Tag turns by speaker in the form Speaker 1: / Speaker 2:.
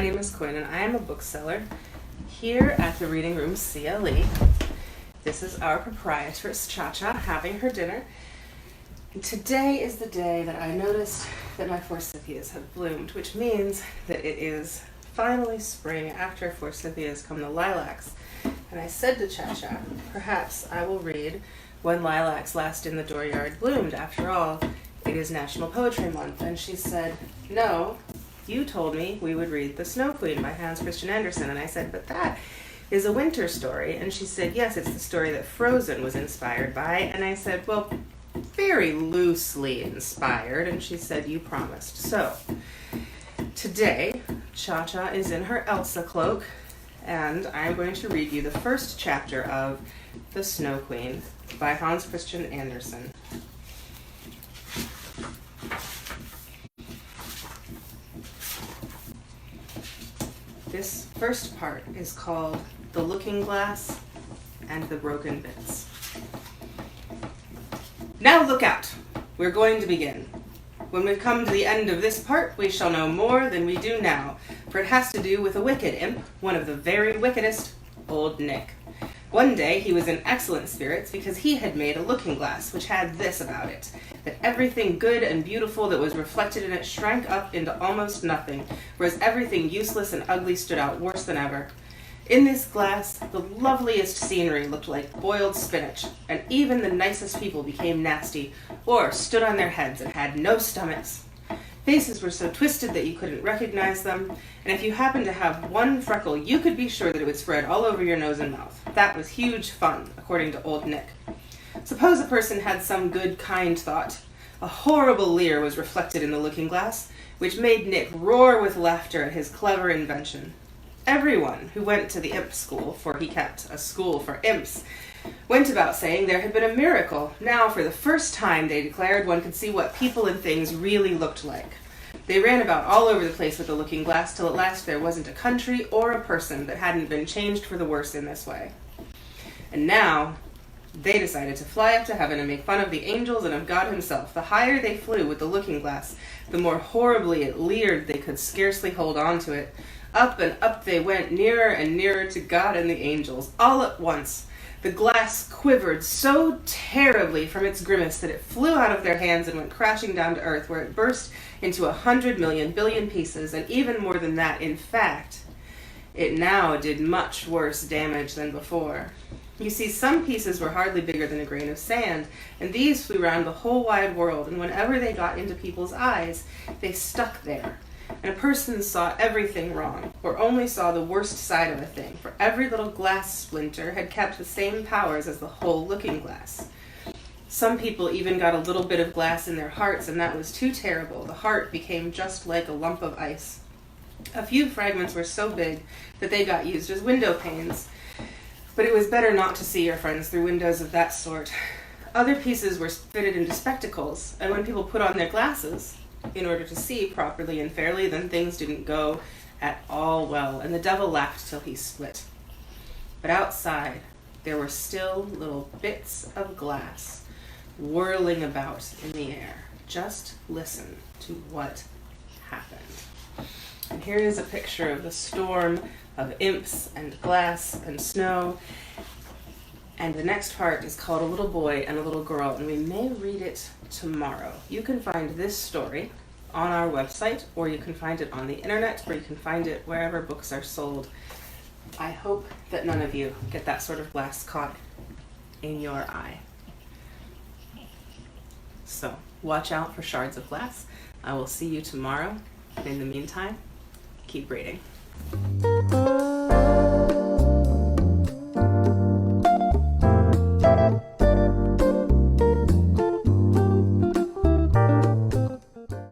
Speaker 1: name is Quinn and I am a bookseller here at the Reading Room CLE. This is our proprietress, Cha-Cha, having her dinner. And today is the day that I noticed that my forsythias have bloomed, which means that it is finally spring. After forsythias come the lilacs. And I said to Cha-Cha, perhaps I will read When Lilacs Last in the Dooryard Bloomed. After all, it is National Poetry Month. And she said, no, you told me we would read The Snow Queen by Hans Christian Andersen. And I said, but that is a winter story. And she said, yes, it's the story that Frozen was inspired by. And I said, well, very loosely inspired. And she said, you promised. So today, Cha-Cha is in her Elsa cloak, and I'm going to read you the first chapter of The Snow Queen by Hans Christian Andersen. This first part is called The Looking Glass and the Broken Bits. Now look out! We're going to begin. When we've come to the end of this part, we shall know more than we do now, for it has to do with a wicked imp, one of the very wickedest, Old Nick. One day he was in excellent spirits because he had made a looking glass which had this about it, that everything good and beautiful that was reflected in it shrank up into almost nothing, whereas everything useless and ugly stood out worse than ever. In this glass, the loveliest scenery looked like boiled spinach, and even the nicest people became nasty, or stood on their heads and had no stomachs. Faces were so twisted that you couldn't recognize them, and if you happened to have one freckle, you could be sure that it would spread all over your nose and mouth. That was huge fun, according to Old Nick. Suppose a person had some good, kind thought. A horrible leer was reflected in the looking glass, which made Nick roar with laughter at his clever invention. Everyone who went to the imp school, for he kept a school for imps, went about saying there had been a miracle. Now, for the first time, they declared, one could see what people and things really looked like. They ran about all over the place with the looking glass, till at last there wasn't a country or a person that hadn't been changed for the worse in this way. And now, they decided to fly up to heaven and make fun of the angels and of God himself. The higher they flew with the looking glass, the more horribly it leered they could scarcely hold on to it. Up and up they went, nearer and nearer to God and the angels. All at once, the glass quivered so terribly from its grimace that it flew out of their hands and went crashing down to earth, where it burst into 100 million billion pieces, and even more than that. In fact, it now did much worse damage than before. You see, some pieces were hardly bigger than a grain of sand, and these flew round the whole wide world, and whenever they got into people's eyes, they stuck there. And a person saw everything wrong, or only saw the worst side of a thing, for every little glass splinter had kept the same powers as the whole looking glass. Some people even got a little bit of glass in their hearts, and that was too terrible. The heart became just like a lump of ice. A few fragments were so big that they got used as window panes, but it was better not to see your friends through windows of that sort. Other pieces were fitted into spectacles, and when people put on their glasses in order to see properly and fairly, then things didn't go at all well, and the devil laughed till he split. But outside, there were still little bits of glass whirling about in the air. Just listen to what happened. And here is a picture of the storm of imps and glass and snow. And the next part is called A Little Boy and a Little Girl, and we may read it tomorrow. You can find this story on our website, or you can find it on the internet, or you can find it wherever books are sold. I hope that none of you get that sort of glass caught in your eye. So, watch out for shards of glass. I will see you tomorrow. In the meantime, keep reading.